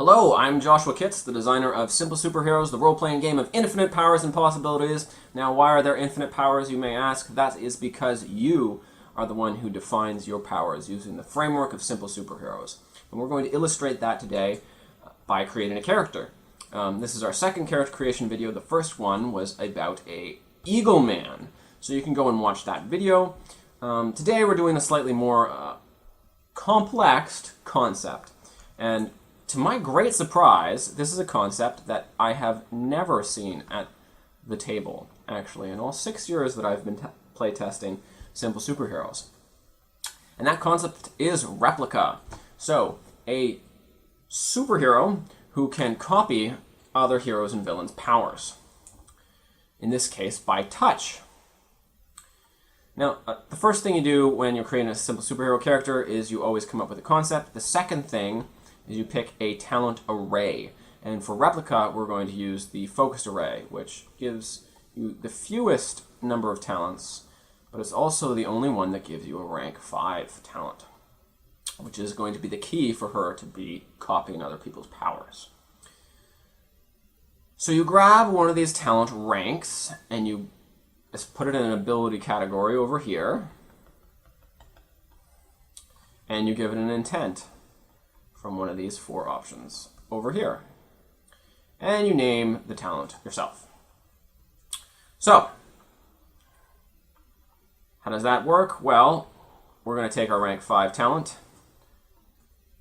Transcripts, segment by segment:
Hello, I'm Joshua Kitts, the designer of Simple Superheroes, the role-playing game of infinite powers and possibilities. Now, why are there infinite powers, you may ask? That is because you are the one who defines your powers using the framework of Simple Superheroes. And we're going to illustrate that today by creating a character. This is our second character creation video. The first one was about a Eagle Man. So you can go and watch that video. Today we're doing a slightly more complex concept. And to my great surprise, this is a concept that I have never seen at the table, actually, in all 6 years that I've been playtesting Simple Superheroes. And that concept is Replica. So, a superhero who can copy other heroes and villains' powers. In this case, by touch. Now, the first thing you do when you're creating a simple superhero character is you always come up with a concept. The second thing is you pick a talent array. And for Replica, we're going to use the focused array, which gives you the fewest number of talents, but it's also the only one that gives you a rank 5 talent, which is going to be the key for her to be copying other people's powers. So you grab one of these talent ranks, and you just put it in an ability category over here, and you give it an intent from one of these 4 options over here. And you name the talent yourself. So, how does that work? Well, we're going to take our rank 5 talent,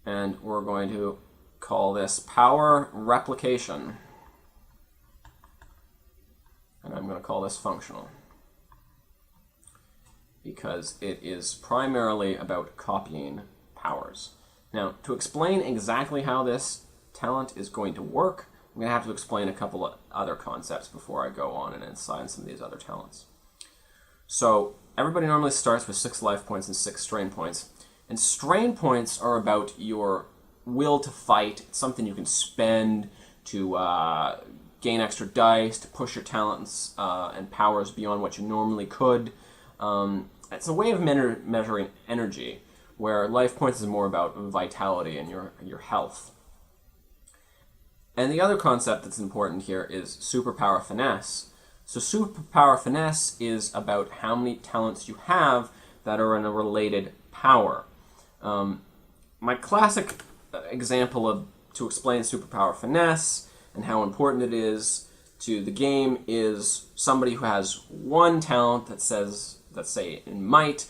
and we're going to call this Power Replication. And I'm going to call this functional, because it is primarily about copying powers. Now, to explain exactly how this talent is going to work, I'm going to have to explain a couple of other concepts before I go on and assign some of these other talents. So, everybody normally starts with 6 life points and 6 strain points. And strain points are about your will to fight. It's something you can spend to gain extra dice, to push your talents and powers beyond what you normally could. It's a way of measuring energy, where life points is more about vitality and your health. And the other concept that's important here is superpower finesse. So superpower finesse is about how many talents you have that are in a related power. My classic example to explain superpower finesse and how important it is to the game is somebody who has one talent that says, let's say in might,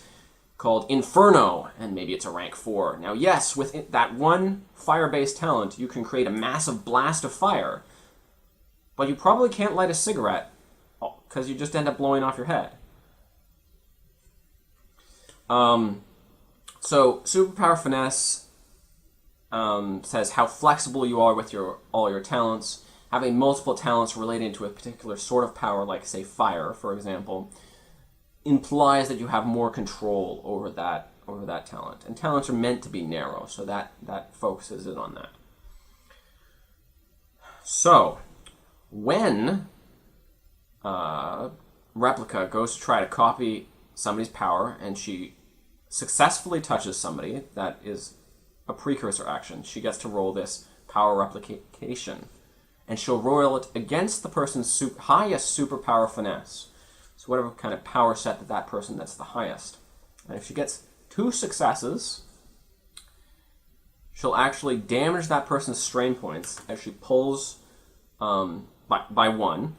called Inferno, and maybe it's a rank 4. Now yes, with that one fire-based talent, you can create a massive blast of fire, but you probably can't light a cigarette, because you just end up blowing off your head. So Superpower Finesse says how flexible you are with all your talents. Having multiple talents relating to a particular sort of power, like say fire, for example, implies that you have more control over that talent. And talents are meant to be narrow, so that focuses in on that. So, when Replica goes to try to copy somebody's power, and she successfully touches somebody, that is a precursor action. She gets to roll this Power Replication, and she'll roll it against the person's highest superpower finesse. So whatever kind of power set that person that's the highest. And if she gets 2 successes, she'll actually damage that person's strain points as she pulls, by 1,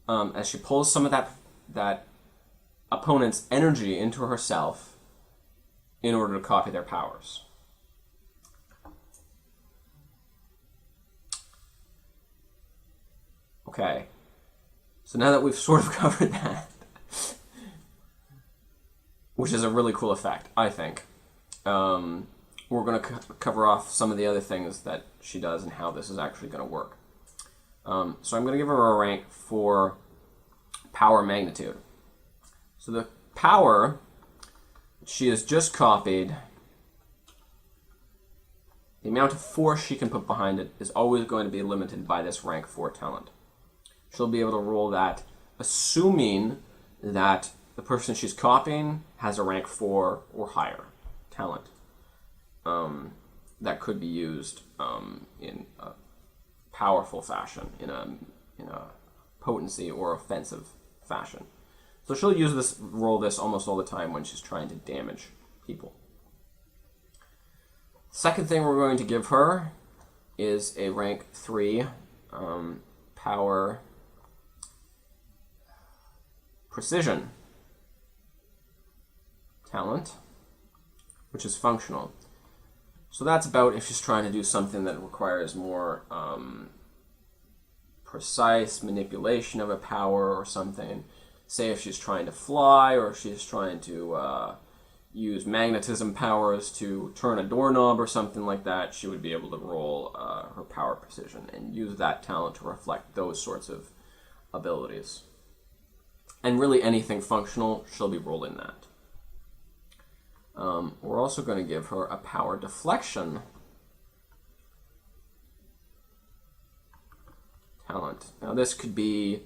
as she pulls some of that opponent's energy into herself in order to copy their powers. Okay, so now that we've sort of covered that, which is a really cool effect, I think, we're going to cover off some of the other things that she does and how this is actually going to work. So I'm going to give her a rank for Power Magnitude. So the power she has just copied, the amount of force she can put behind it is always going to be limited by this rank 4 talent. She'll be able to roll that assuming that the person she's copying has a rank 4 or higher talent. that could be used in a powerful fashion, in a potency or offensive fashion. So she'll use this, roll this almost all the time when she's trying to damage people. Second thing we're going to give her is a rank 3 power precision talent, which is functional. So that's about if she's trying to do something that requires more precise manipulation of a power or something. Say if she's trying to fly, or if she's trying to use magnetism powers to turn a doorknob or something like that, she would be able to roll her power precision and use that talent to reflect those sorts of abilities. And really anything functional, she'll be rolling that. We're also going to give her a power deflection talent. Now this could be,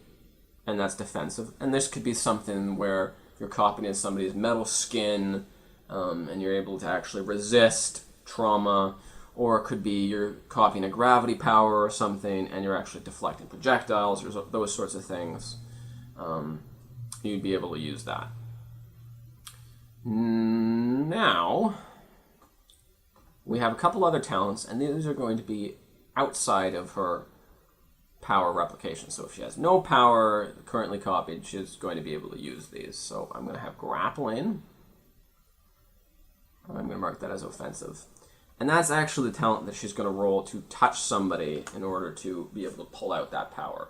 and that's defensive, and this could be something where you're copying somebody's metal skin, and you're able to actually resist trauma, or it could be you're copying a gravity power or something, and you're actually deflecting projectiles, or those sorts of things. You'd be able to use that. Now, we have a couple other talents, and these are going to be outside of her power replication. So if she has no power currently copied, she's going to be able to use these. So I'm going to have grappling. I'm going to mark that as offensive. And that's actually the talent that she's going to roll to touch somebody in order to be able to pull out that power.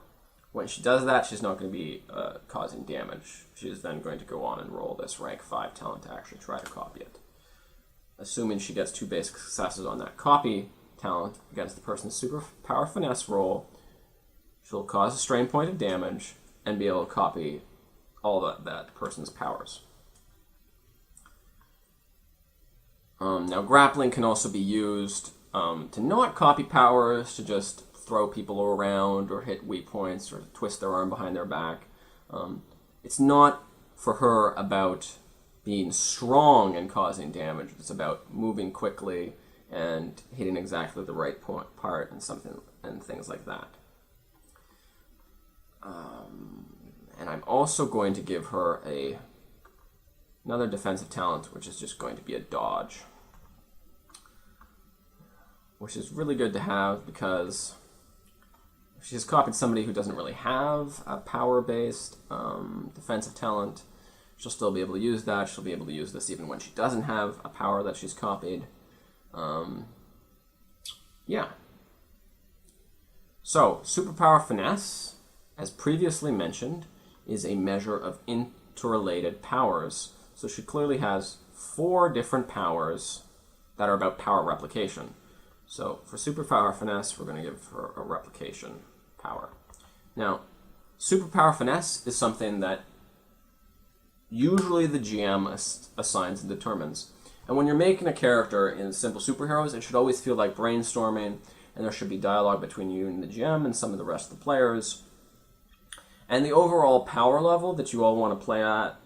When she does that, she's not going to be causing damage. She is then going to go on and roll this rank 5 talent to actually try to copy it. Assuming she gets 2 basic successes on that copy talent against the person's superpower finesse roll, she'll cause a strain point of damage and be able to copy all that person's powers. Now, grappling can also be used to not copy powers, to just throw people around or hit weak points or twist their arm behind their back. It's not for her about being strong and causing damage. It's about moving quickly and hitting exactly the right part and things like that. And I'm also going to give her another defensive talent, which is just going to be a dodge, which is really good to have because if she's copied somebody who doesn't really have a power-based defensive talent, she'll still be able to use that. She'll be able to use this even when she doesn't have a power that she's copied. Yeah. So, superpower finesse, as previously mentioned, is a measure of interrelated powers. So she clearly has 4 different powers that are about power replication. So for superpower finesse, we're going to give her a replication power. Now, superpower finesse is something that usually the GM assigns and determines. And when you're making a character in Simple Superheroes, it should always feel like brainstorming, and there should be dialogue between you and the GM and some of the rest of the players. And the overall power level that you all want to play at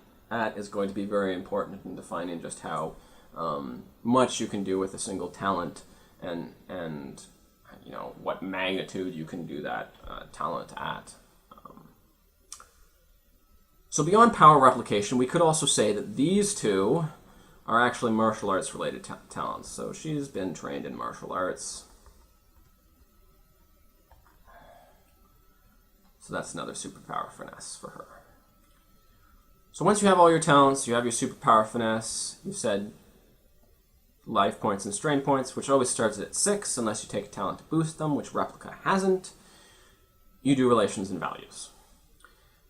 is going to be very important in defining just how much you can do with a single talent and you know what magnitude you can do that talent at. So beyond power replication, we could also say that these two are actually martial arts related talents. So she's been trained in martial arts. So that's another superpower finesse for her. So once you have all your talents, you have your superpower finesse, you said life points and strain points, which always starts at 6 unless you take a talent to boost them, which Replica hasn't. You do relations and values.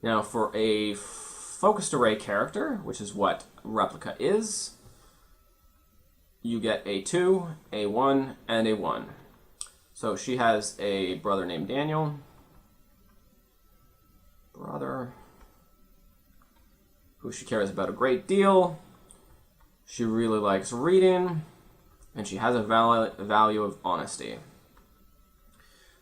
Now for a focused array character, which is what Replica is, you get a 2, a 1, and a 1. So she has a brother named Daniel. Who she cares about a great deal. She really likes reading, and she has a value of honesty.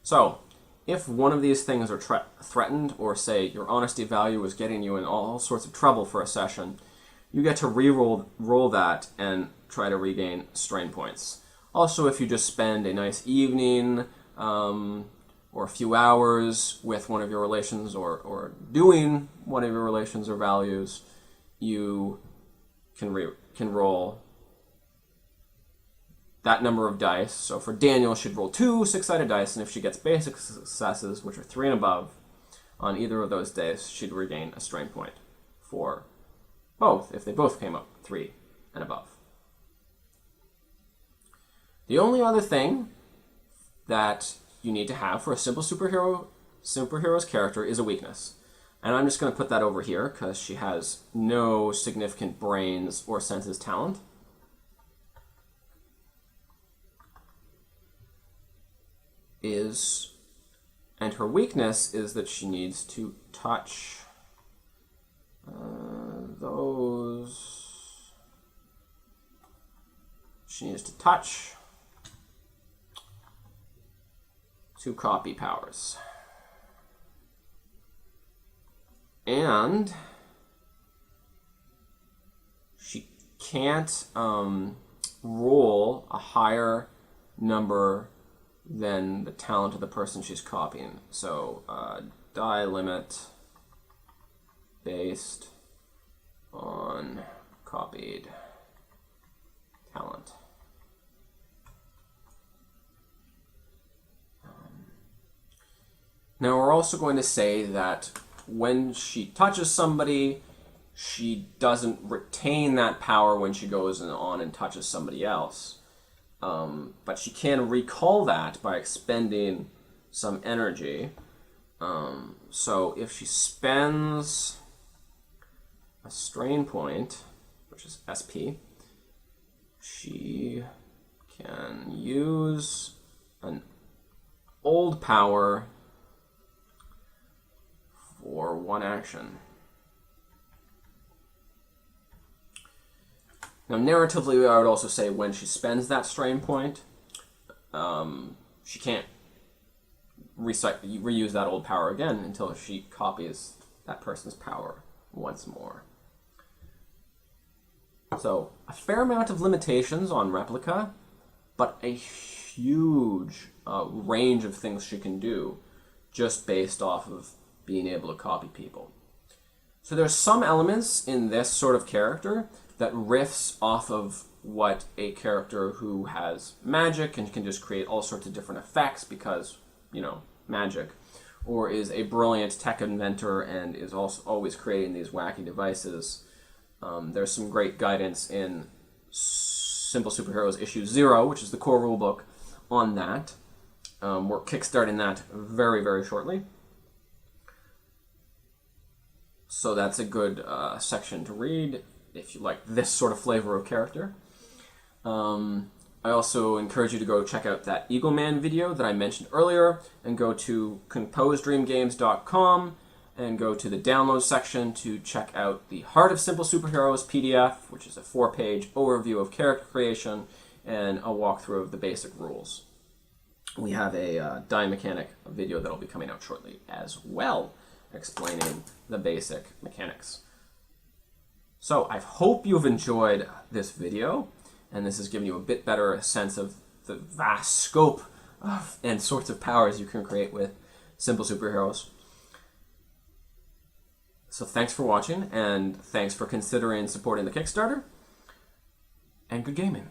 So, if one of these things are threatened, or say your honesty value is getting you in all sorts of trouble for a session, you get to re-roll that and try to regain strain points. Also, if you just spend a nice evening or a few hours with one of your relations or doing one of your relations or values, you can roll that number of dice. So for Daniel, she'd roll 2 6-sided dice, and if she gets basic successes, which are 3 and above, on either of those days, she'd regain a strain point for both, if they both came up 3 and above. The only other thing that you need to have for a simple superhero's character is a weakness. And I'm just going to put that over here because she has no significant brains or senses talent. And her weakness is that she needs to touch those. She needs to touch 2 copy powers. And she can't roll a higher number than the talent of the person she's copying. So die limit based on copied talent. Now we're also going to say that when she touches somebody, she doesn't retain that power when she goes on and touches somebody else. But she can recall that by expending some energy. So if she spends a strain point, which is SP, she can use an old power for 1 action. Now, narratively, I would also say when she spends that strain point, she can't reuse that old power again until she copies that person's power once more. So, a fair amount of limitations on Replica, but a huge range of things she can do just based off of being able to copy people. So there's some elements in this sort of character that riffs off of what a character who has magic and can just create all sorts of different effects because, magic, or is a brilliant tech inventor and is also always creating these wacky devices. There's some great guidance in Simple Superheroes issue 0, which is the core rulebook, on that. We're kickstarting that very, very shortly. So that's a good section to read if you like this sort of flavor of character. I also encourage you to go check out that Eagle Man video that I mentioned earlier and go to composedreamgames.com and go to the download section to check out the Heart of Simple Superheroes PDF, which is a 4-page overview of character creation and a walkthrough of the basic rules. We have a die mechanic video that'll be coming out shortly as well, explaining the basic mechanics. So I hope you've enjoyed this video, and this has given you a bit better sense of the vast scope and sorts of powers you can create with Simple Superheroes. So thanks for watching, and thanks for considering supporting the Kickstarter, and good gaming.